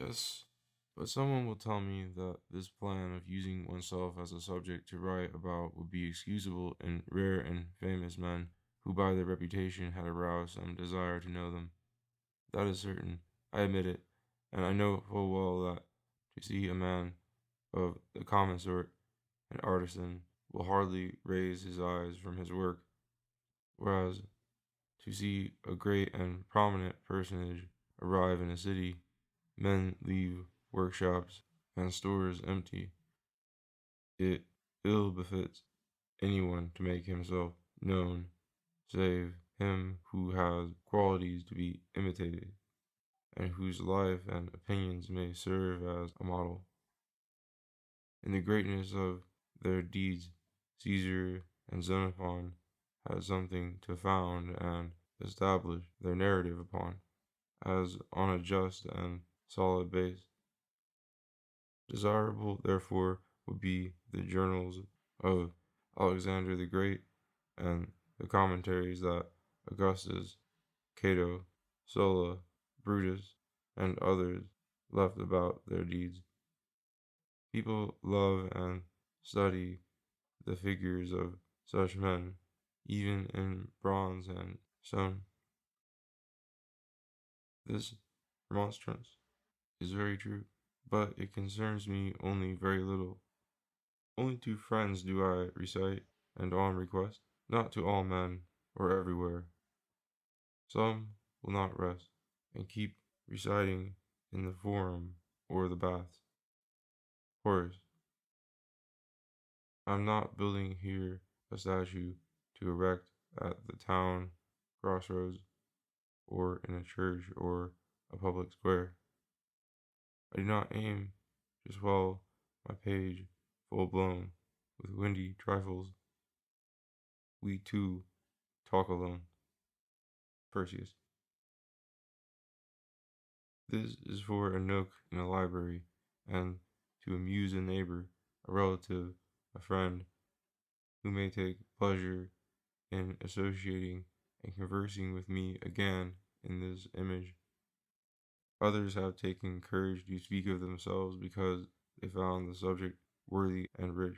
Yes, but someone will tell me that this plan of using oneself as a subject to write about would be excusable in rare and famous men who by their reputation had aroused some desire to know them. That is certain, I admit it, and I know full well that to see a man of the common sort, an artisan, will hardly raise his eyes from his work, whereas to see a great and prominent personage arrive in a city, men leave workshops and stores empty. It ill befits anyone to make himself known, save him who has qualities to be imitated, and whose life and opinions may serve as a model. In the greatness of their deeds, Caesar and Xenophon had something to found and establish their narrative upon, as on a just and solid base. Desirable, therefore, would be the journals of Alexander the Great and the commentaries that Augustus, Cato, Sulla, Brutus, and others left about their deeds. People love and study the figures of such men, even in bronze and stone. This remonstrance is very true, but it concerns me only very little. Only to friends do I recite, and on request, not to all men, or everywhere. Some will not rest, and keep reciting in the forum or the baths. Horace, I'm not building here a statue to erect at the town crossroads, or in a church, or a public square. I do not aim to swell my page full blown with windy trifles. We two talk alone. Perseus. This is for a nook in a library, and to amuse a neighbor, a relative, a friend, who may take pleasure in associating and conversing with me again in this image. Others have taken courage to speak of themselves because they found the subject worthy and rich.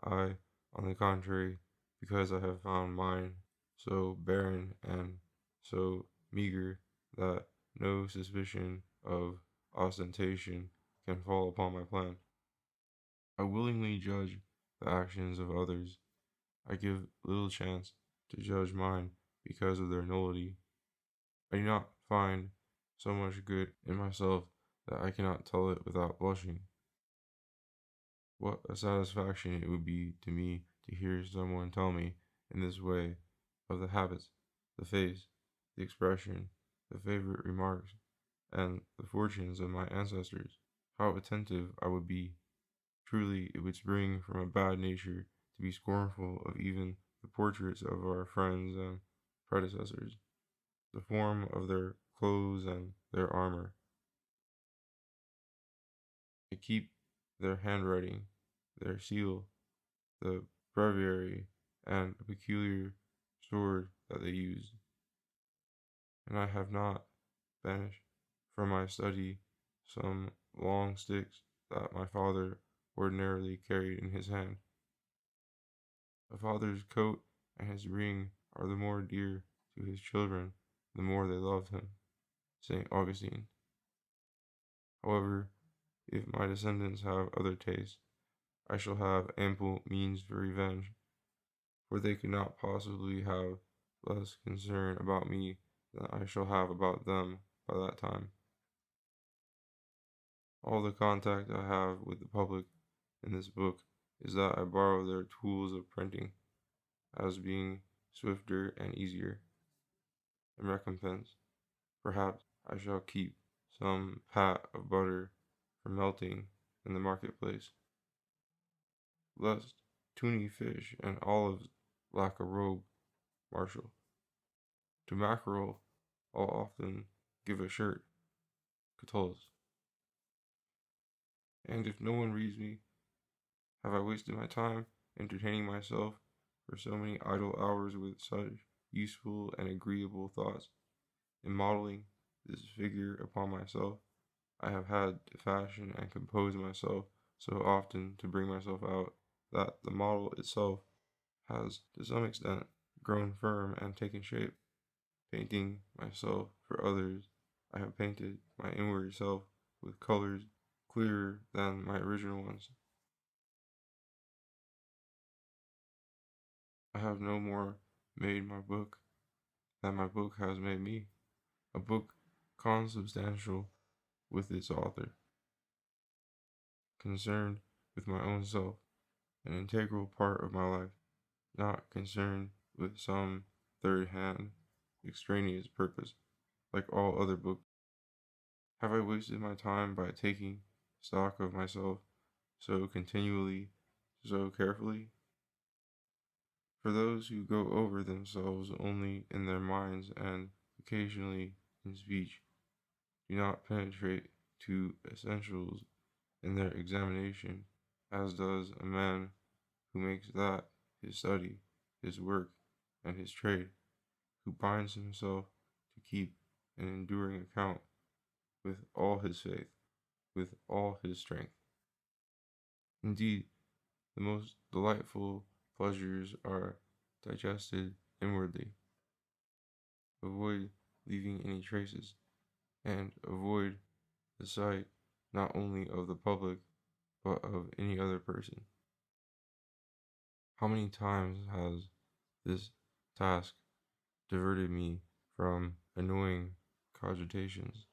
I, on the contrary, because I have found mine so barren and so meager that no suspicion of ostentation can fall upon my plan. I willingly judge the actions of others. I give little chance to judge mine because of their nullity. I do not find so much good in myself that I cannot tell it without blushing. What a satisfaction it would be to me to hear someone tell me in this way of the habits, the face, the expression, the favorite remarks, and the fortunes of my ancestors. How attentive I would be. Truly, it would spring from a bad nature to be scornful of even the portraits of our friends and predecessors, the form of their clothes and their armor. To keep their handwriting, their seal, the breviary, and a peculiar sword that they used. And I have not banished from my study some long sticks that my father ordinarily carried in his hand. A father's coat and his ring are the more dear to his children the more they loved him. St. Augustine. However, if my descendants have other tastes, I shall have ample means for revenge, for they could not possibly have less concern about me than I shall have about them by that time. All the contact I have with the public in this book is that I borrow their tools of printing, as being swifter and easier. In recompense, perhaps I shall keep some pat of butter from melting in the marketplace, lest tunny fish and olives lack a robe, Marshal. To mackerel I'll often give a shirt, Catullus. And if no one reads me, have I wasted my time entertaining myself for so many idle hours with such useful and agreeable thoughts, in modeling this figure upon myself? I have had to fashion and compose myself so often to bring myself out that the model itself has, to some extent, grown firm and taken shape. Painting myself for others, I have painted my inward self with colors clearer than my original ones. I have no more made my book than my book has made me, a book consubstantial with its author, concerned with my own self, an integral part of my life, not concerned with some third hand, extraneous purpose, like all other books. Have I wasted my time by taking stock of myself so continually, so carefully? For those who go over themselves only in their minds and occasionally in speech, do not penetrate to essentials in their examination, as does a man who makes that his study, his work, and his trade, who binds himself to keep an enduring account with all his faith, with all his strength. Indeed, the most delightful pleasures are digested inwardly. Avoid leaving any traces, and avoid the sight not only of the public, but of any other person. How many times has this task diverted me from annoying cogitations,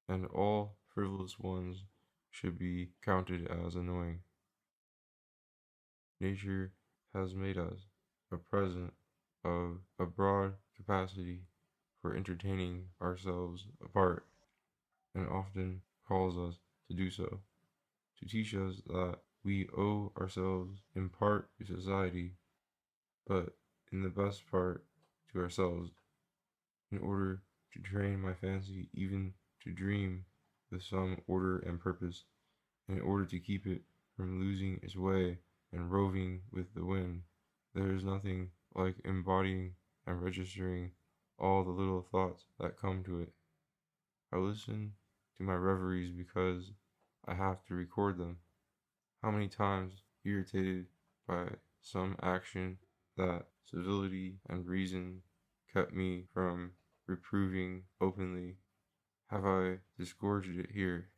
and all frivolous ones should be counted as annoying. Nature has made us a present of a broad capacity for entertaining ourselves apart, and often calls us to do so, to teach us that we owe ourselves in part to society, but in the best part to ourselves, in order to train my fancy even to dream with some order and purpose, in order to keep it from losing its way and roving with the wind. There is nothing like embodying and registering all the little thoughts that come to it. I listen to my reveries because I have to record them. How many times, irritated by some action that civility and reason kept me from reproving openly, have I disgorged it here,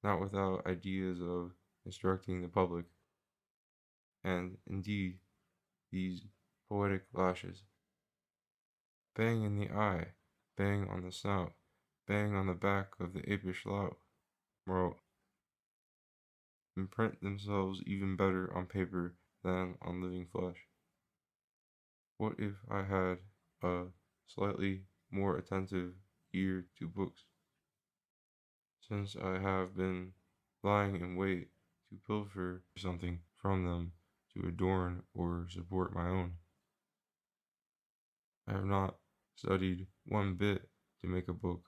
not without ideas of instructing the public, and indeed these poetic lashes. Bang in the eye, bang on the snout, bang on the back of the apish lout, wrote, imprint themselves even better on paper than on living flesh. What if I had a slightly more attentive ear to books, since I have been lying in wait to pilfer something from them to adorn or support my own? I have not studied one bit to make a book,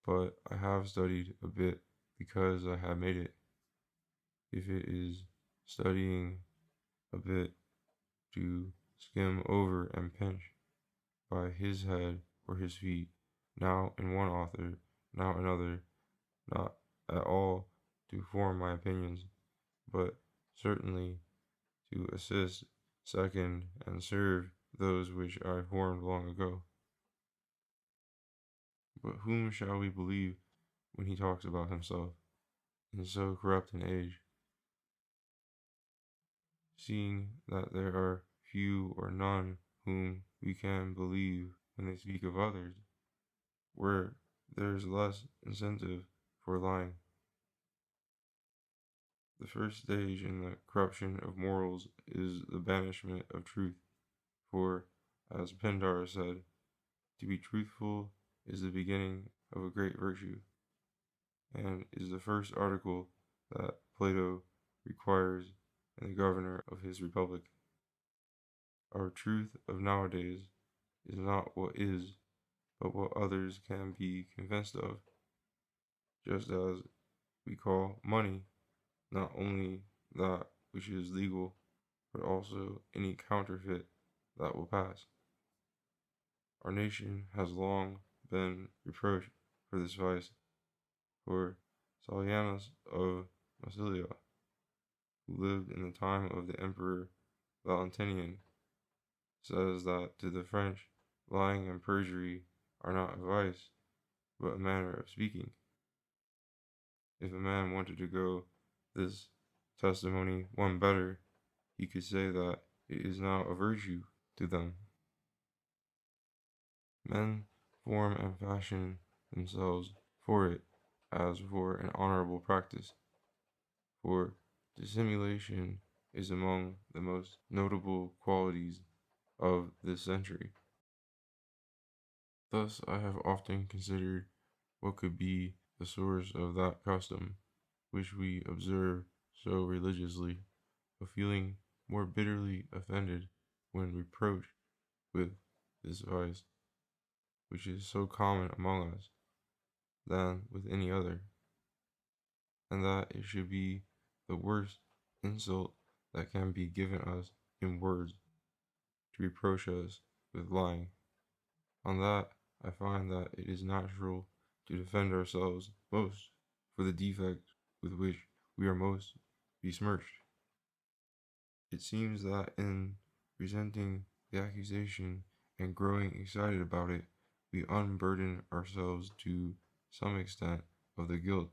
but I have studied a bit because I have made it. If it is studying a bit to skim over and pinch by his head or his feet, now in one author, now another, not at all to form my opinions, but certainly to assist, second, and serve those which I formed long ago. But whom shall we believe when he talks about himself in so corrupt an age, seeing that there are few or none whom we can believe when they speak of others, where there is less incentive for lying? The first stage in the corruption of morals is the banishment of truth, for, as Pindar said, to be truthful is the beginning of a great virtue, and is the first article that Plato requires in the governor of his republic. Our truth of nowadays is not what is, but what others can be convinced of, just as we call money not only that which is legal, but also any counterfeit that will pass. Our nation has long been reproached for this vice, For Salianus of Massilia, who lived in the time of the Emperor Valentinian, says that to the French, lying and perjury are not a vice, but a manner of speaking. If a man wanted to go this testimony one better, he could say that it is now a virtue to them. Men form and fashion themselves for it as for an honorable practice, for dissimulation is among the most notable qualities of this century. Thus I have often considered what could be the source of that custom which we observe so religiously, of feeling more bitterly offended when reproached with this vice, which is so common among us, than with any other, and that it should be the worst insult that can be given us in words to reproach us with lying. On that I find that it is natural to defend ourselves most for the defect with which we are most besmirched. It seems that in resenting the accusation and growing excited about it, we unburden ourselves to some extent of the guilt,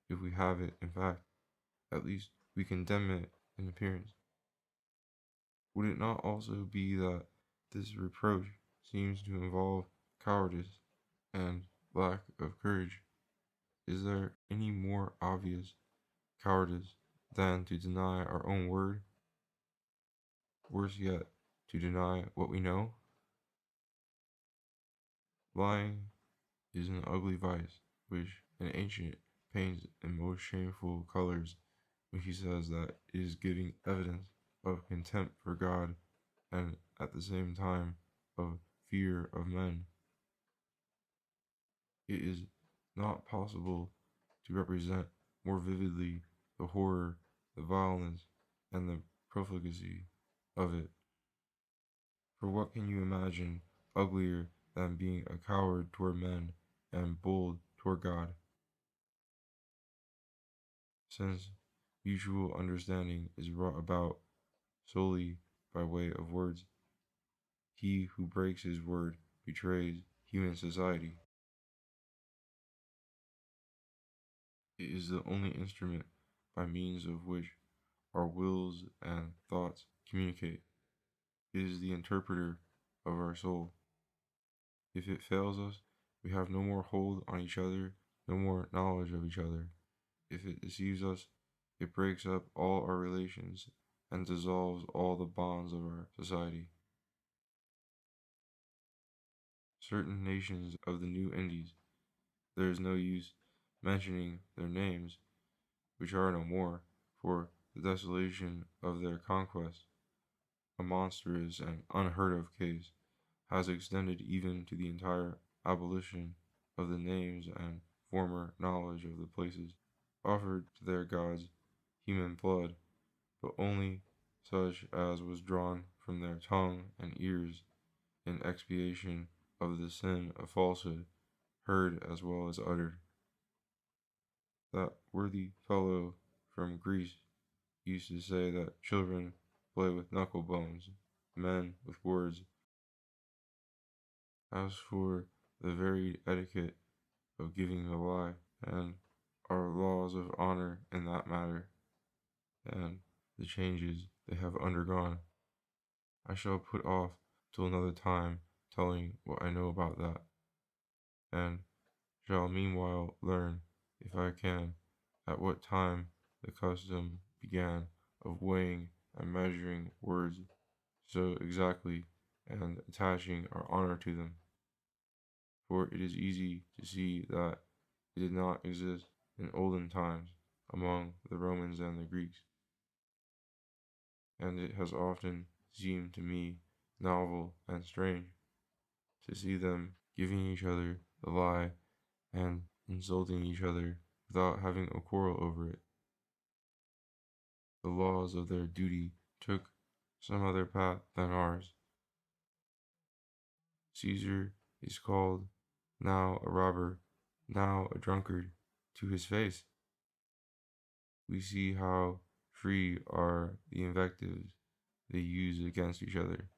if we have it in fact. At least we condemn it in appearance. Would it not also be that this reproach seems to involve cowardice and lack of courage? Is there any more obvious cowardice than to deny our own word? Worse yet, to deny what we know? Lying is an ugly vice, which an ancient paints in most shameful colors when he says that it is giving evidence of contempt for God and at the same time of fear of men. It is not possible to represent more vividly the horror, the violence, and the profligacy of it. For what can you imagine uglier than being a coward toward men and bold toward God? Since mutual understanding is brought about solely by way of words, he who breaks his word betrays human society. It is the only instrument by means of which our wills and thoughts communicate. It is the interpreter of our soul. If it fails us, we have no more hold on each other, no more knowledge of each other. If it deceives us, it breaks up all our relations and dissolves all the bonds of our society. Certain nations of the New Indies, there is no use mentioning their names, which are no more, for the desolation of their conquest, a monstrous and unheard of case, has extended even to the entire abolition of the names and former knowledge of the places offered to their gods human blood, but only such as was drawn from their tongue and ears in expiation of the sin of falsehood, heard as well as uttered. That worthy fellow from Greece used to say that children play with knuckle bones, men with words. As for the varied etiquette of giving a lie, and our laws of honor in that matter, and the changes they have undergone, I shall put off till another time telling what I know about that, and shall meanwhile learn, if I can, at what time the custom began of weighing and measuring words so exactly and attaching our honor to them. For it is easy to see that it did not exist in olden times among the Romans and the Greeks, and it has often seemed to me novel and strange to see them giving each other the lie and insulting each other without having a quarrel over it. The laws of their duty took some other path than ours. Caesar is called now a robber, now a drunkard, to his face. We see how free are the invectives they use against each other.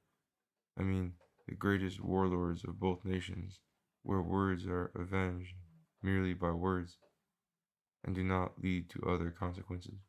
I mean, the greatest warlords of both nations, where words are avenged merely by words and do not lead to other consequences.